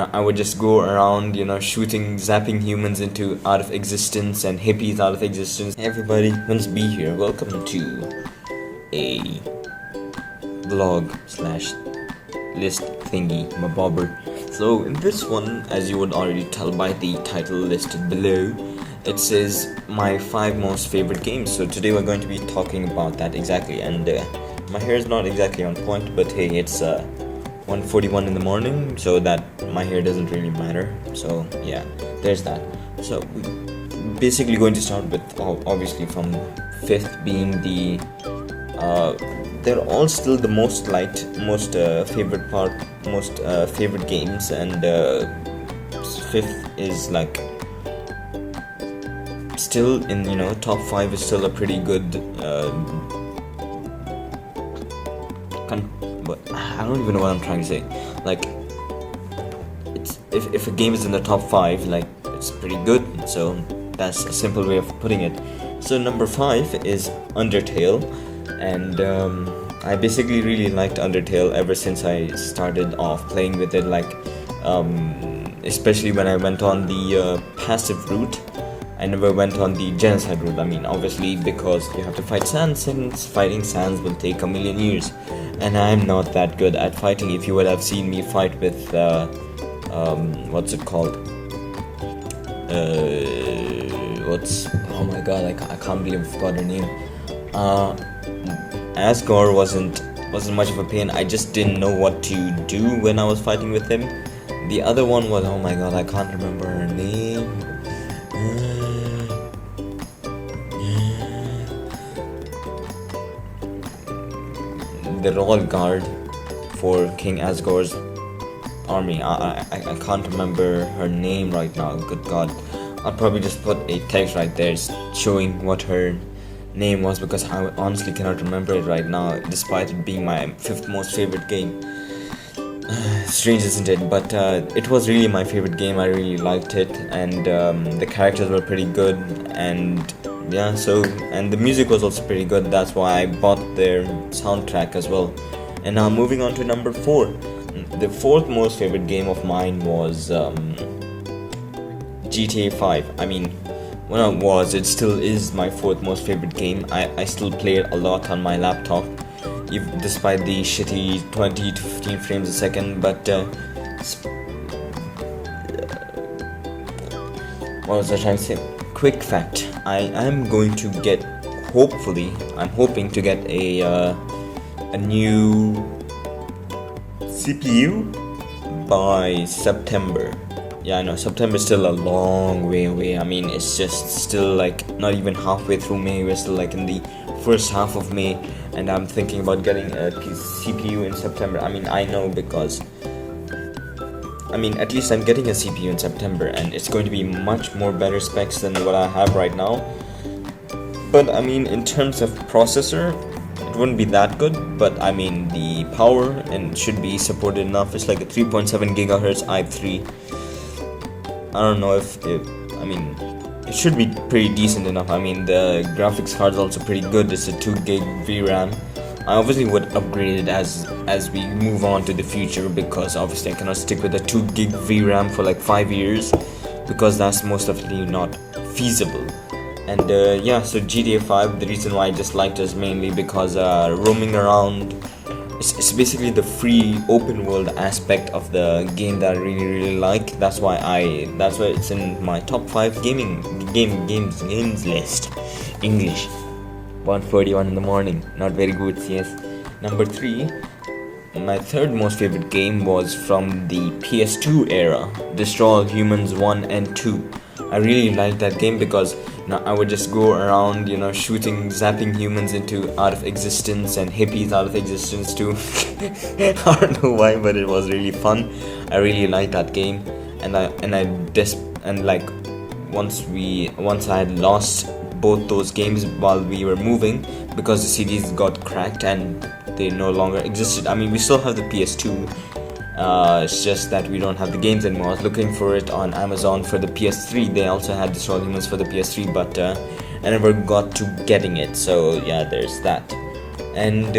I would just go around, shooting, zapping humans into out of existence and hippies out of existence. Hey everybody, HunzB here. Welcome to a vlog slash list thingy, my bobber. So in this one, as you would already tell by the title listed below, it says my 5 most favorite games. So today we're going to be talking about that exactly. And my hair is not exactly on point, but hey, it's 1:41 in the morning, so that my hair doesn't really matter. So yeah, there's that. So we're basically going to start with obviously from 5th being the they're all still the most liked, most favorite part, most favorite games, and 5th is like still in top 5 is still a pretty good but I don't even know what I'm trying to say. Like, it's if a game is in the top 5, like, it's pretty good. So that's a simple way of putting it. So number 5 is Undertale, and I basically really liked Undertale ever since I started off playing with it. Like, especially when I went on the passive route. I never went on the genocide route. I mean, obviously, because you have to fight Sans, and fighting Sans will take a million years. And I'm not that good at fighting. If you would have seen me fight with, what's it called? Oh my god, I can't believe I forgot her name. Asgore wasn't much of a pain. I just didn't know what to do when I was fighting with him. The other one was, oh my god, I can't remember her name. The royal guard for King Asgore's army. I can't remember her name right now. Good god. I'll probably just put a text right there showing what her name was, because I honestly cannot remember it right now, despite it being my 5th most favorite game. Strange, isn't it? But it was really my favorite game. I really liked it, and the characters were pretty good, and yeah, and the music was also pretty good. That's why I bought their soundtrack as well. And now moving on to number 4. The 4th most favorite game of mine was GTA 5. I mean, when it still is my 4th most favorite game. I still play it a lot on my laptop, despite the shitty 20 to 15 frames a second. But what was I trying to say? Quick fact: I'm going to get, I'm hoping to get a new CPU by September. Yeah, I know September's still a long way away. I mean, it's just still like not even halfway through May. We're still like in the first half of May, and I'm thinking about getting a CPU in September. I mean, I know because at least I'm getting a CPU in September, and it's going to be much more better specs than what I have right now. But I mean, in terms of processor, it wouldn't be that good, but I mean, the power and should be supported enough. It's like a 3.7 gigahertz i3. I don't know if it should be pretty decent enough. I mean, the graphics card is also pretty good. It's a 2 gig VRAM. I obviously would upgrade it as we move on to the future, because obviously I cannot stick with a 2 gig VRAM for like 5 years, because that's most definitely not feasible. And yeah, so GTA 5, the reason why I just liked it is mainly because roaming around, it's basically the free open world aspect of the game that I really like. That's why it's in my top 5 games list. English. 1:41 in the morning. Not very good, yes. Number 3, my 3rd most favorite game was from the PS2 era, Destroy All Humans 1 and 2. I really liked that game because I would just go around, shooting, zapping humans into out of existence and hippies out of existence too. I don't know why, but it was really fun. I really liked that game, and once I had lost both those games while we were moving, because the CDs got cracked and they no longer existed. I mean, we still have the PS2. It's just that we don't have the games anymore. I was looking for it on Amazon for the PS3. They also had Destroy All Humans for the PS3, but I never got to getting it. So yeah, there's that. And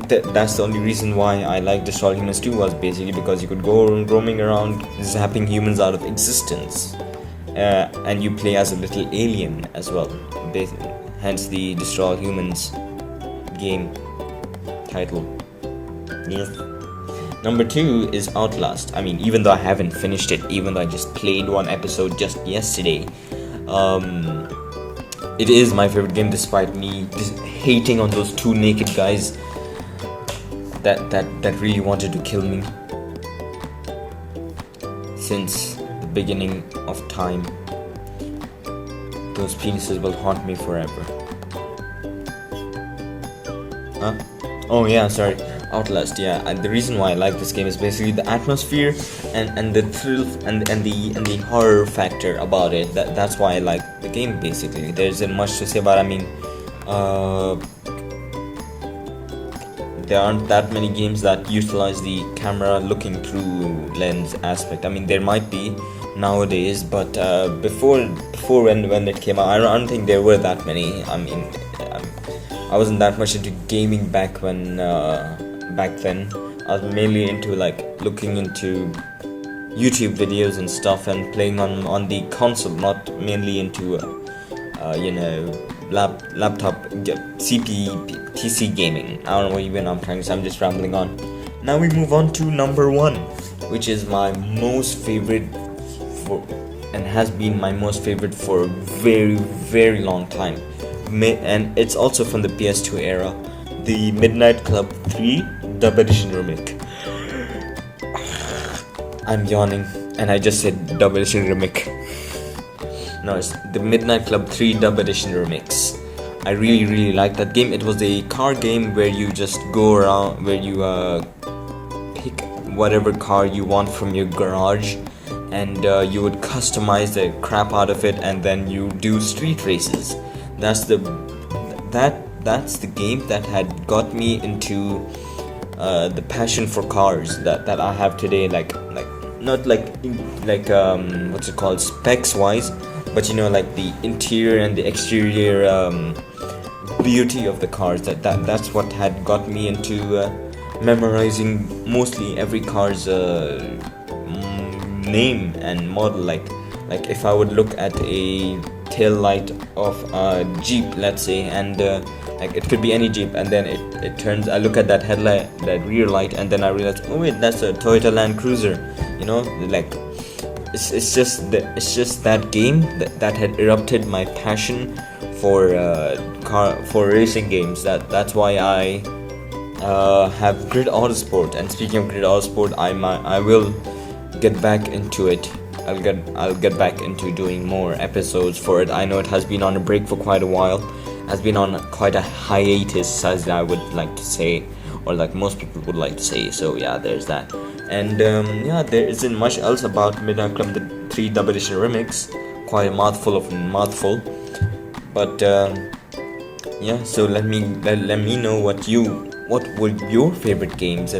that's the only reason why I like Destroy Humans 2 was basically because you could go roaming around zapping humans out of existence, and you play as a little alien as well. Hence the Destroy Humans game title. Yes. Number 2 is Outlast. I mean, even though I haven't finished it, even though I just played one episode just yesterday, it is my favorite game despite me just hating on those two naked guys that really wanted to kill me since the beginning of time. Those penises will haunt me forever. Huh? Oh yeah, sorry. Outlast, yeah. And the reason why I like this game is basically the atmosphere and the thrill and the horror factor about it. That's why I like the game basically. There isn't much to say about it. I mean, there aren't that many games that utilize the camera looking through lens aspect. I mean, there might be nowadays, but before when it came out, I don't think there were that many. I mean, I wasn't that much into gaming back then. I was mainly into like looking into YouTube videos and stuff and playing on the console, not mainly into laptop PC gaming. I don't know even I'm trying to say, I'm just rambling on. Now we move on to number 1, which is my most favorite and has been my most favorite for a very, very long time. And it's also from the PS2 era, the Midnight Club 3 Dub Edition Remake. I'm yawning and I just said Dub Edition Remake. No, it's the Midnight Club 3 Dub Edition Remix. I really, really like that game. It was a car game where you just go around, where you pick whatever car you want from your garage, and you would customize the crap out of it, and then you do street races. That's the game that had got me into the passion for cars that I have today. Like not like what's it called, specs wise, but you know, like the interior and the exterior beauty of the cars. That's what had got me into memorizing mostly every car's name and model. Like if I would look at a tail light of a Jeep, let's say, and like it could be any Jeep, and then it turns, I look at that headlight, that rear light, and then I realize, oh wait, that's a Toyota Land Cruiser. You know, like it's just that game that had erupted my passion for racing games. That's why I have Grid Autosport. And speaking of Grid Autosport, I will get back into it. I'll get back into doing more episodes for it. I know it has been on a break for quite a while, has been on quite a hiatus, as I would like to say, or like most people would like to say. So yeah, there's that. And yeah, there isn't much else about Midnight Club 3 Dub Edition Remix. Quite a mouthful. But yeah, so let me know what were your favorite games,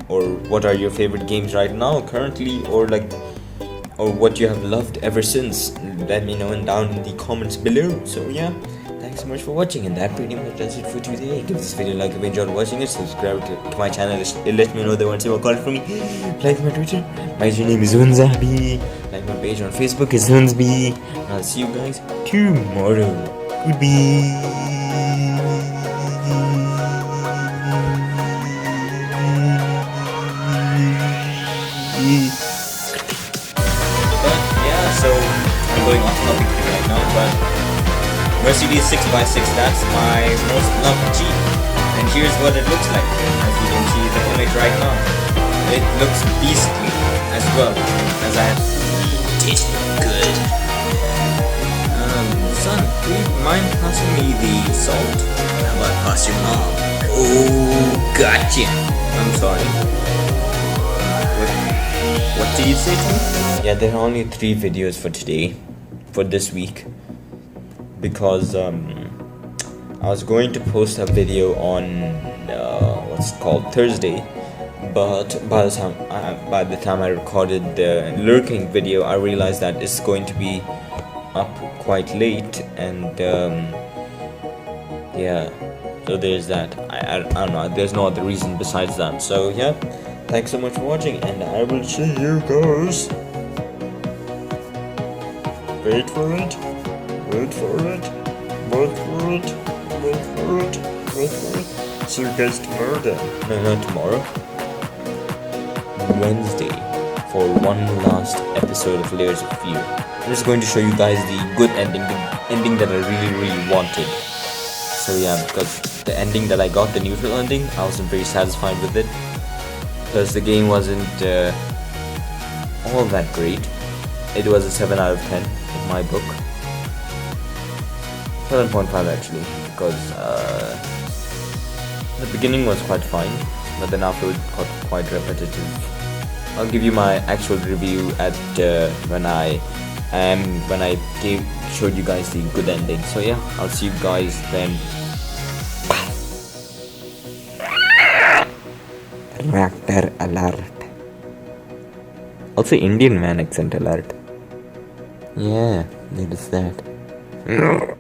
or what are your favorite games right now, currently, or what you have loved ever since. Let me know down in the comments below. So yeah, thanks so much for watching, and that pretty much does it for today. Give this video a like if you enjoyed watching it. Subscribe to my channel. It lets me know they want to see more content from me. Like my Twitter, my username is HunzB. Like my page on Facebook is HunzB. And I'll see you guys tomorrow. Goodbye. So I'm going off topic right now, but Mercedes 6x6, that's my most loved Jeep, and here's what it looks like. As you can see the image right now, it looks beastly as well, as I taste good. Son, do you mind passing me the salt? How about pass your mom? Oh, gotcha. I'm sorry. What did you say to me? Yeah, there are only 3 videos for today, for this week, because I was going to post a video on what's it called, Thursday, but by the time I recorded the lurking video, I realized that it's going to be up quite late, and yeah, so there's that. I don't know, there's no other reason besides that. So yeah, thanks so much for watching, and I will see you guys. Wait for it, wait for it, wait for it, wait for it, wait for it. See you guys tomorrow then. No, not tomorrow. Wednesday for one last episode of Layers of Fear. I'm just going to show you guys the good ending, the ending that I really wanted. So yeah, because the ending that I got, the neutral ending, I wasn't very satisfied with it, because the game wasn't all that great. It was a 7 out of 10 in my book. 7.5 actually, because the beginning was quite fine, but then after it got quite repetitive. I'll give you my actual review at when I showed you guys the good ending. So yeah, I'll see you guys then. Reactor alert. Also Indian man accent alert. Yeah, it is that.